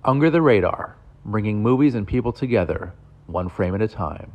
Under the Radar, bringing movies and people together, one frame at a time.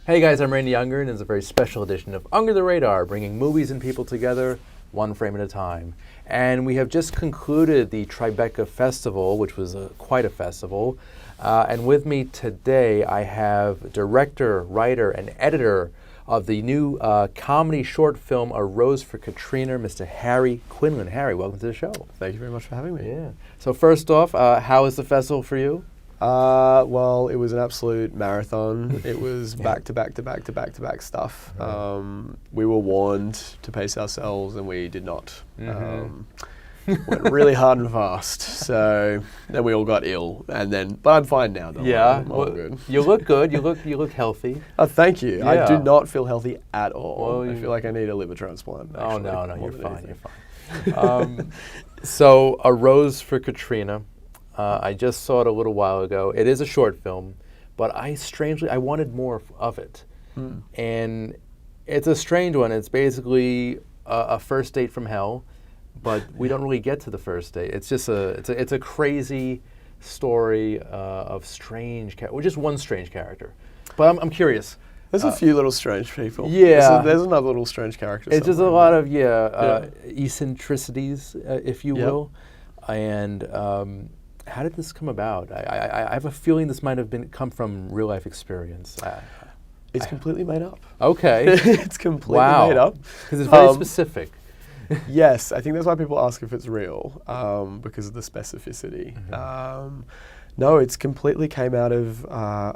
Hey guys, I'm Randy Unger, and it's a very special edition of Under the Radar, bringing movies and people together, one frame at a time. And we have just concluded the Tribeca Festival, which was quite a festival. And with me today, I have director, writer, and editor of the new comedy short film, A Rose for Katrina, Mr. Harry Quinlan. Harry, welcome to the show. Thank you very much for having me. Yeah. So first off, how was the festival for you? Well, it was an absolute marathon. It was back to back stuff. We were warned to pace ourselves, and we did not. Went really hard and fast. So then we all got ill, but I'm fine now. Though. I'm all good. You look good. You look healthy. Thank you. Yeah. I do not feel healthy at all. Well, I feel like I need a liver transplant. Actually, oh no, you're fine. You're fine. So, A Rose for Katrina. I just saw it a little while ago. It is a short film, but I wanted more of it. And it's a strange one. It's basically a first date from hell, but we don't really get to the first date. It's just it's a crazy story of strange just one strange character. But I'm curious. There's a few little strange people. Yeah. There's another little strange character. It's just a lot of eccentricities, if you will. And how did this come about? I have a feeling this might have come from real life experience. It's completely made up. Okay. It's completely made up. Because it's very specific. Yes, I think that's why people ask if it's real, because of the specificity. No, it's completely came out of,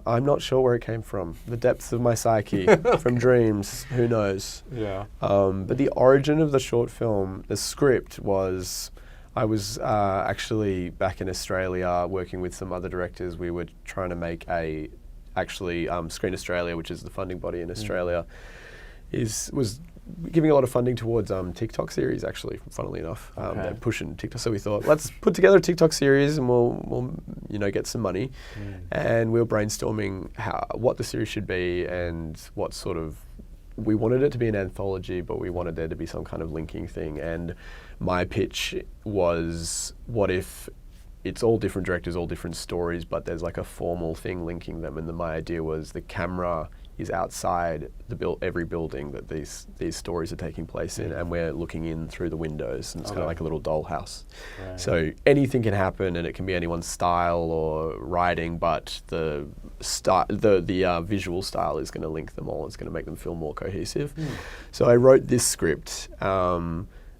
I'm not sure where it came from. The depths of my psyche, from dreams, who knows. Yeah. But the origin of the short film, the script was, I was actually back in Australia working with some other directors. We were trying to make Screen Australia, which is the funding body in Australia, was giving a lot of funding towards TikTok series, actually, funnily enough. They're pushing TikTok. So we thought, let's put together a TikTok series and we'll get some money. And we were brainstorming what the series should be and what sort of, we wanted it to be an anthology, but we wanted there to be some kind of linking thing. And my pitch was, what if it's all different directors, all different stories, but there's like a formal thing linking them. And my idea was the camera is outside every building that these stories are taking place in, and we're looking in through the windows, and it's kind of like a little dollhouse. Right. So anything can happen, and it can be anyone's style or writing, but the visual style is going to link them all. It's going to make them feel more cohesive. So I wrote this script,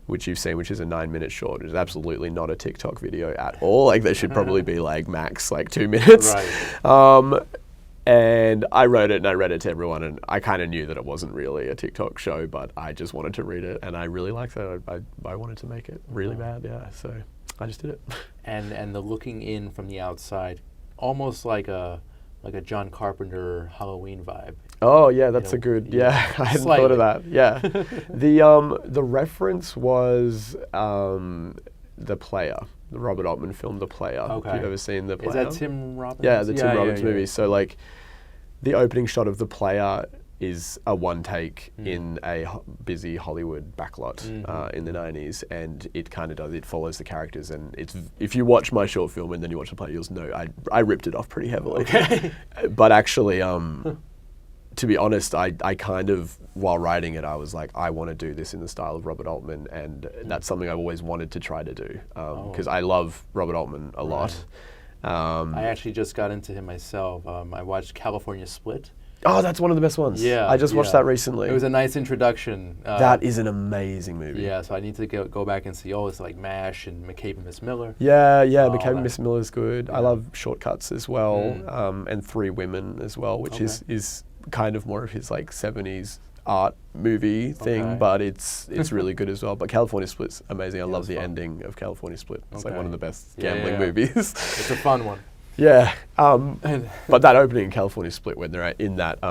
which you've seen, which is a 9-minute short. It's absolutely not a TikTok video at all. Like, there should probably be max 2 minutes. Right. And I wrote it and I read it to everyone, and I kind of knew that it wasn't really a TikTok show, but I just wanted to read it, and I really liked it. I wanted to make it really bad, so I just did it. And the looking in from the outside, almost like a John Carpenter Halloween vibe. Oh yeah, that's a good, I hadn't thought of that. Yeah. The reference was The Player. The Robert Altman film, The Player. Okay. Have you ever seen The Player? Is that Tim Robbins? Yeah, the Tim Robbins movie. So the opening shot of The Player is a one take in a busy Hollywood backlot in the 90s, and it kind of does, it follows the characters, and if you watch my short film and then you watch The Player, you'll know I ripped it off pretty heavily. Okay. But actually, to be honest, I kind of, while writing it, I was like, I want to do this in the style of Robert Altman, and that's something I've always wanted to try to do, because I love Robert Altman a lot. I actually just got into him myself. I watched California Split. Oh, that's one of the best ones. Yeah. I just watched that recently. It was a nice introduction. That is an amazing movie. Yeah, so I need to go back and see, it's like MASH and McCabe and Miss Miller. Yeah, McCabe and Miss Miller is good. Yeah. I love Shortcuts as well, and Three Women as well, which is kind of more of his 70s art movie thing, but it's really good as well. But California Split's amazing. I love the ending of California Split. It's one of the best gambling movies. It's a fun one. Yeah, but that opening in California Split when they're in that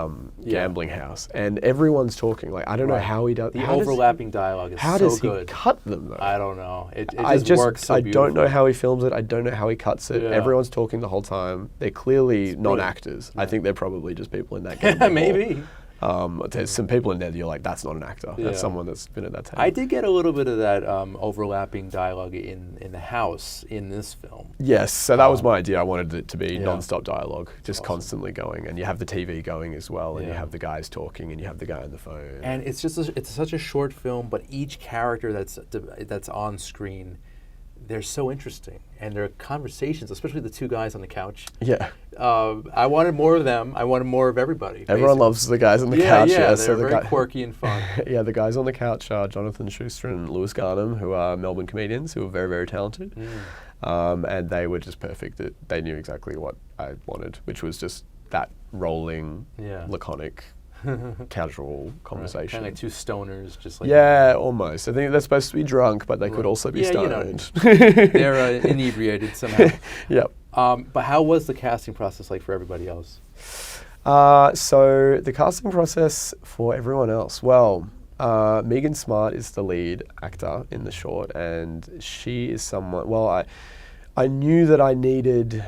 gambling house and everyone's talking, I don't know how he does. The overlapping dialogue is so good. How does he cut them though? I don't know. It just works so beautifully. I don't know how he films it. I don't know how he cuts it. Yeah. Everyone's talking the whole time. They're clearly non-actors. Yeah. I think they're probably just people in that gambling maybe. There's some people in there that you're like, that's not an actor. Yeah. That's someone that's been at that table. I did get a little bit of that overlapping dialogue in the house in this film. Yes, so that was my idea. I wanted it to be Yeah. non-stop dialogue, just Awesome. constantly going, and you have the TV going as well, and you Yeah. have the guys talking, and you have the guy on the phone. And it's just it's such a short film, but each character that's on screen, they're so interesting, and their conversations, especially the two guys on the couch. yeah, I wanted more of them. I wanted more of everybody. everyone basically. loves the guys on the Yeah, couch. yeah, they're so the very quirky and fun. yeah, the guys on the couch are Jonathan Schuster and Lewis Garnham, who are Melbourne comedians who are very, very talented. And they were just perfect. They knew exactly what I wanted, which was just that rolling, Yeah. laconic, casual conversation. Kind of like two stoners, just like Yeah, almost. I think they're supposed to be drunk, but they could also be Yeah, you know. stoned. they're inebriated somehow. Yep. But how was the casting process like for everybody else? So the casting process for everyone else, well, Megan Smart is the lead actor in the short, and she is someone, well, I knew that I needed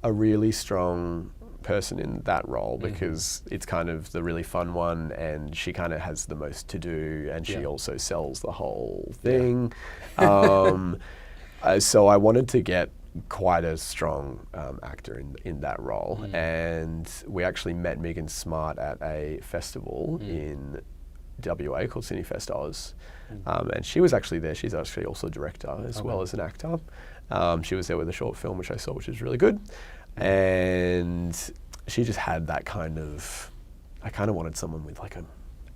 a really strong person in that role because it's kind of the really fun one, and she kind of has the most to do, and she also sells the whole thing. So I wanted to get quite a strong actor in that role, and we actually met Megan Smart at a festival in WA called Cinefest Oz, and she was actually there. She's actually also a director as well as an actor. She was there with a short film which I saw, which is really good, and she just had that kind of, I kind of wanted someone with like a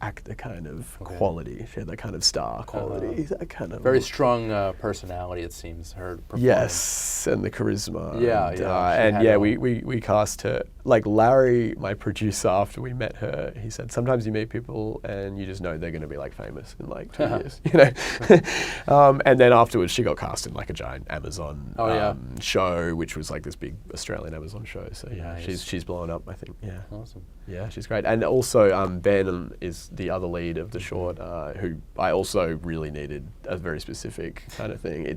actor kind of quality. She had that kind of star quality, that kind of Very strong personality, it seems. Her performance. yes, and the charisma. Yeah, and, yeah, she and had yeah, all- we cast her. Like Larry, my producer, after we met her, he said sometimes you meet people and you just know they're going to be like famous in like 2 years, you know. And then afterwards, she got cast in like a giant Amazon show, which was like this big Australian Amazon show. So yeah, Nice. she's blown up, I think. Yeah. Awesome. Yeah, she's great. And also Ben is the other lead of the short, who I also really needed a very specific kind of thing.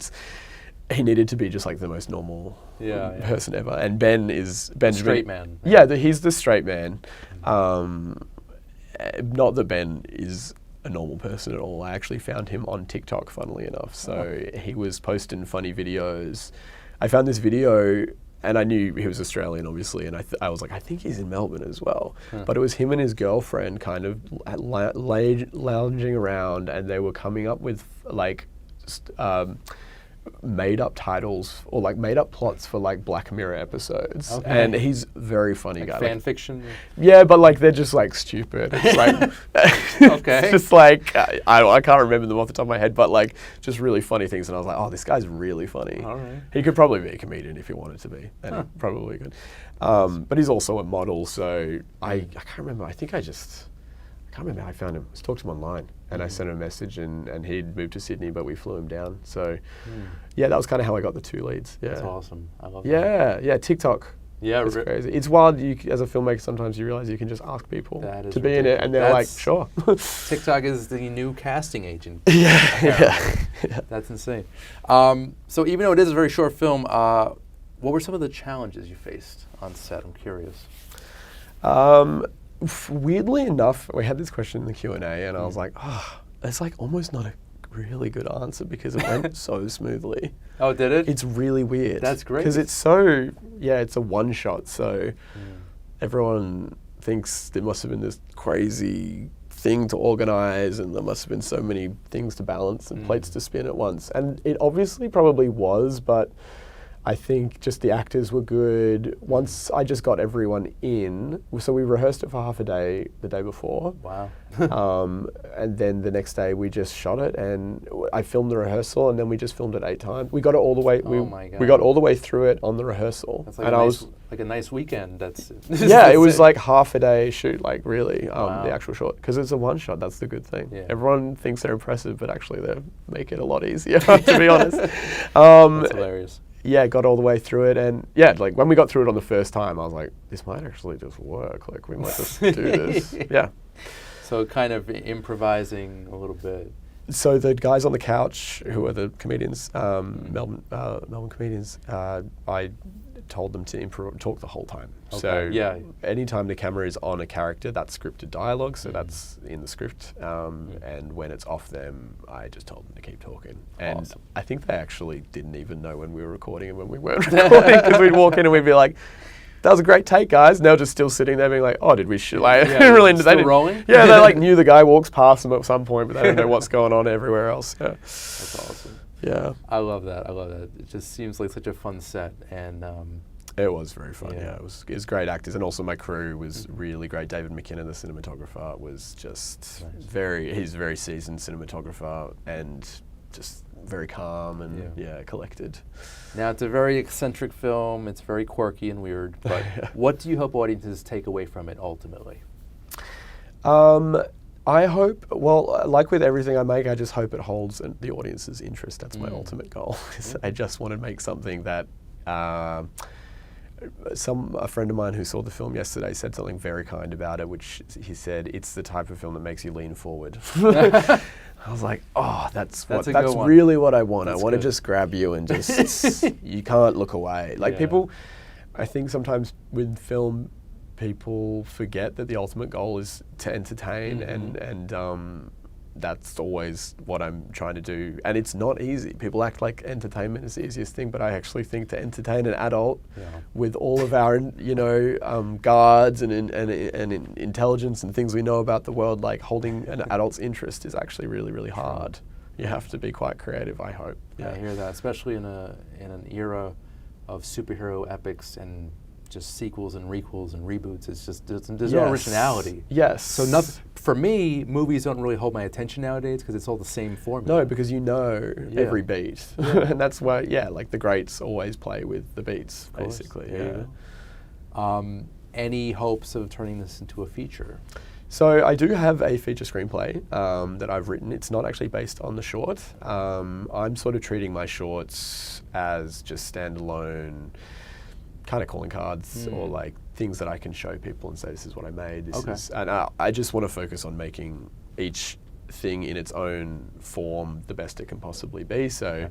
He needed to be just like the most normal person ever. And Ben is Benjamin. Straight man. Yeah, he's the straight man. Not that Ben is a normal person at all. I actually found him on TikTok, funnily enough. So he was posting funny videos. I found this video, and I knew he was Australian, obviously, and I was like, I think he's in Melbourne as well. But it was him and his girlfriend kind of lounging around, and they were coming up with like made up titles or like made up plots for like Black Mirror episodes. Okay. And he's a very funny Like guy. fan Like, fiction. yeah, but like they're just like stupid. It's like Okay. it's just like I can't remember them off the top of my head, but like just really funny things. And I was like, oh, this guy's really funny. All right. He could probably be a comedian if he wanted to be, and he probably could. But he's also a model, so I can't remember. I can't remember how I found him. I talked to him online, and I sent him a message, and he'd moved to Sydney, but we flew him down. So yeah, that was kind of how I got the two leads. Yeah. That's awesome. I love that. Yeah, TikTok. Yeah, It's crazy. It's wild. As a filmmaker, sometimes you realize you can just ask people That is to be in it, and they're ridiculous. like, sure. TikTok is the new casting agent. yeah. That's insane. So even though it is a very short film, what were some of the challenges you faced on set? I'm curious. Weirdly enough, we had this question in the Q&A, and I was like, oh, it's like almost not a really good answer because it went so smoothly. Oh, did it? It's really weird. That's great. Because it's it's a one shot, so everyone thinks there must have been this crazy thing to organize, and there must have been so many things to balance and plates to spin at once. And it obviously probably was, but I think just the actors were good. Once I just got everyone in, so we rehearsed it for half a day the day before. Wow. And then the next day we just shot it, and I filmed the rehearsal, and then we just filmed it 8 times. We got it all the way. Oh my God. We got all the way through it on the rehearsal. That's like and a nice weekend. That's yeah, it was like half a day shoot, like really, Wow. the actual shot, because it's a one shot. That's the good thing. Yeah. Everyone thinks they're impressive, but actually they make it a lot easier, to be honest. That's hilarious. Yeah, got all the way through it, and yeah, like when we got through it on the first time, I was like, this might actually just work. Like we might just do this. Yeah. So kind of improvising a little bit. So the guys on the couch, who are the comedians, Melbourne comedians, I told them to talk the whole time. Okay. So Yeah. anytime the camera is on a character, that's scripted dialogue, so that's in the script. And when it's off them, I just told them to keep talking. And Awesome. I think they actually didn't even know when we were recording and when we weren't recording, because we'd walk in and we'd be like, that was a great take, guys. And they're just still sitting there being like, oh, did we shoot? Like, Yeah, really, still they didn't, rolling? Yeah, they like knew the guy walks past them at some point, but they don't know what's going on everywhere else. Yeah. That's awesome. Yeah. I love that. I love that. It just seems like such a fun set. And It was very fun, Yeah. yeah. It was great actors, and also my crew was really great. David McKinnon, the cinematographer, was just he's a very seasoned cinematographer and just very calm and collected. now it's a very eccentric film. It's very quirky and weird. But what do you hope audiences take away from it ultimately? I hope, well, like with everything I make, I just hope it holds the audience's interest. That's my ultimate goal. I just want to make something that a friend of mine who saw the film yesterday said something very kind about it, which he said, it's the type of film that makes you lean forward. I was like, oh, that's really what I want. I want to just grab you and just, you can't look away. Like people, I think sometimes with film, people forget that the ultimate goal is to entertain, and that's always what I'm trying to do. And it's not easy. People act like entertainment is the easiest thing, but I actually think to entertain an adult with all of our, guards and intelligence and things we know about the world, like holding an adult's interest is actually really, really hard. You have to be quite creative, I hope. Yeah, I hear that, especially in an era of superhero epics and just sequels and requels and reboots. It's just there's no originality. Yes. So for me, movies don't really hold my attention nowadays because it's all the same formula. No, because you know every beat, and that's why like the greats always play with the beats, basically. Any hopes of turning this into a feature? So I do have a feature screenplay that I've written. It's not actually based on the short. I'm sort of treating my shorts as just standalone kind of calling cards or like things that I can show people and say, this is what I made. And I just want to focus on making each thing in its own form the best it can possibly be. So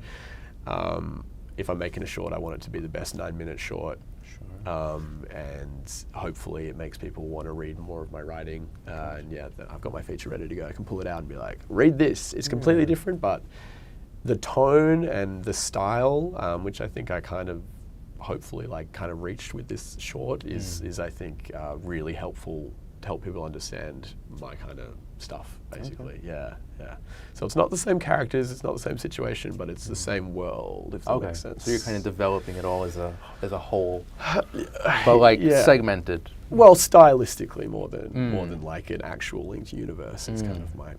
if I'm making a short, I want it to be the best 9-minute short. And hopefully it makes people want to read more of my writing. And I've got my feature ready to go. I can pull it out and be like, read this. It's completely different, but the tone and the style, which I think I kind of hopefully reached with this short is I think really helpful to help people understand my kind of stuff, basically. So it's not the same characters, it's not the same situation, but it's the same world, if that makes sense. So you're kind of developing it all as a whole, but segmented. Well, stylistically more than like an actual linked universe. It's kind of my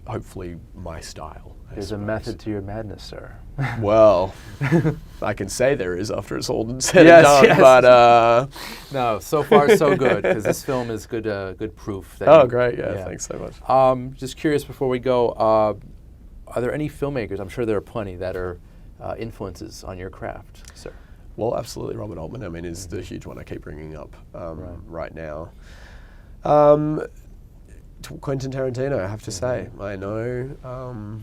hopefully my style. There's a method to your madness, sir. Well, I can say there is after it's all said and done, but no, so far so good, because this film is good proof. That great, thanks so much. Just curious before we go, are there any filmmakers, I'm sure there are plenty, that are influences on your craft, sir? Well, absolutely, Robert Altman, I mean, is the huge one I keep bringing up right now. Quentin Tarantino, I have to say. I know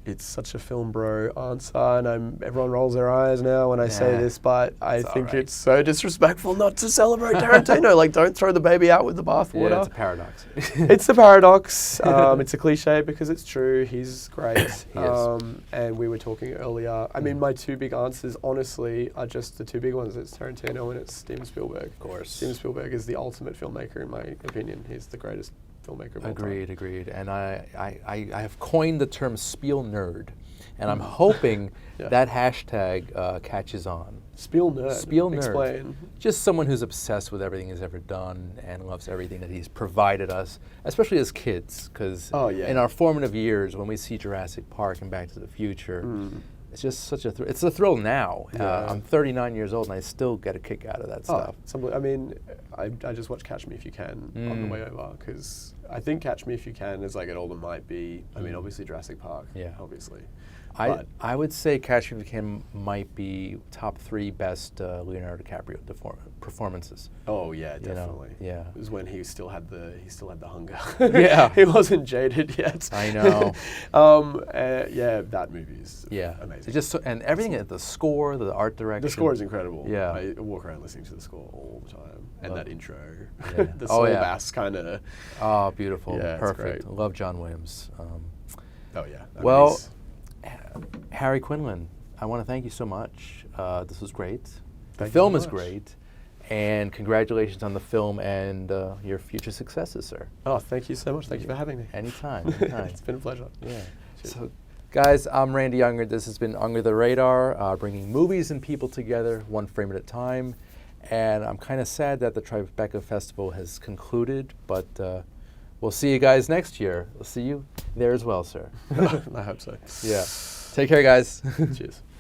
it's such a film bro answer, and everyone rolls their eyes now when I say this, but I think it's so disrespectful not to celebrate Tarantino. Like, don't throw the baby out with the bathwater. Yeah, it's a paradox. It's a paradox. It's a cliche because it's true. He's great. He is. And we were talking earlier. I mean, my two big answers, honestly, are just the two big ones. It's Tarantino and it's Steven Spielberg. Of course. Steven Spielberg is the ultimate filmmaker, in my opinion. He's the greatest filmmaker of all time. Agreed. And I have coined the term Spiel nerd, and I'm hoping that hashtag catches on. Spiel nerd. Spiel nerd. Explain. Just someone who's obsessed with everything he's ever done and loves everything that he's provided us, especially as kids, because in our formative years, when we see Jurassic Park and Back to the Future, it's just such a thrill. It's a thrill now. I'm 39 years old and I still get a kick out of that stuff. I mean, I just watched Catch Me If You Can on the way over, because I think Catch Me If You Can, as I get older, might be, I mean, obviously Jurassic Park, obviously. I would say Catch Me If You Can might be top 3 best Leonardo DiCaprio performances. Oh yeah, You know, definitely. yeah. It was when he still had the hunger. Yeah. He wasn't jaded yet. I know. Yeah, that movie is amazing. It just and everything, the score, the art direction. The score is incredible. Yeah. I walk around listening to the score all the time, and that intro, Yeah. the Oh, soul yeah. bass kind of. Oh, beautiful. Yeah, it's Perfect. great. Love John Williams. Oh yeah. I mean, Well, he's- Harry Quinlan, I want to thank you so much. This was great. The Thank you film so is much. great. And congratulations on the film and your future successes, sir. Oh, thank you so much. Thank you for having me. Anytime, anytime. It's been a pleasure. Yeah. Cheers. So, guys, I'm Randy Unger. This has been Under the Radar, bringing movies and people together, one frame at a time. And I'm kind of sad that the Tribeca Festival has concluded, but we'll see you guys next year. We'll see you there as well, sir. I hope so. Yeah. Take care, guys. Cheers.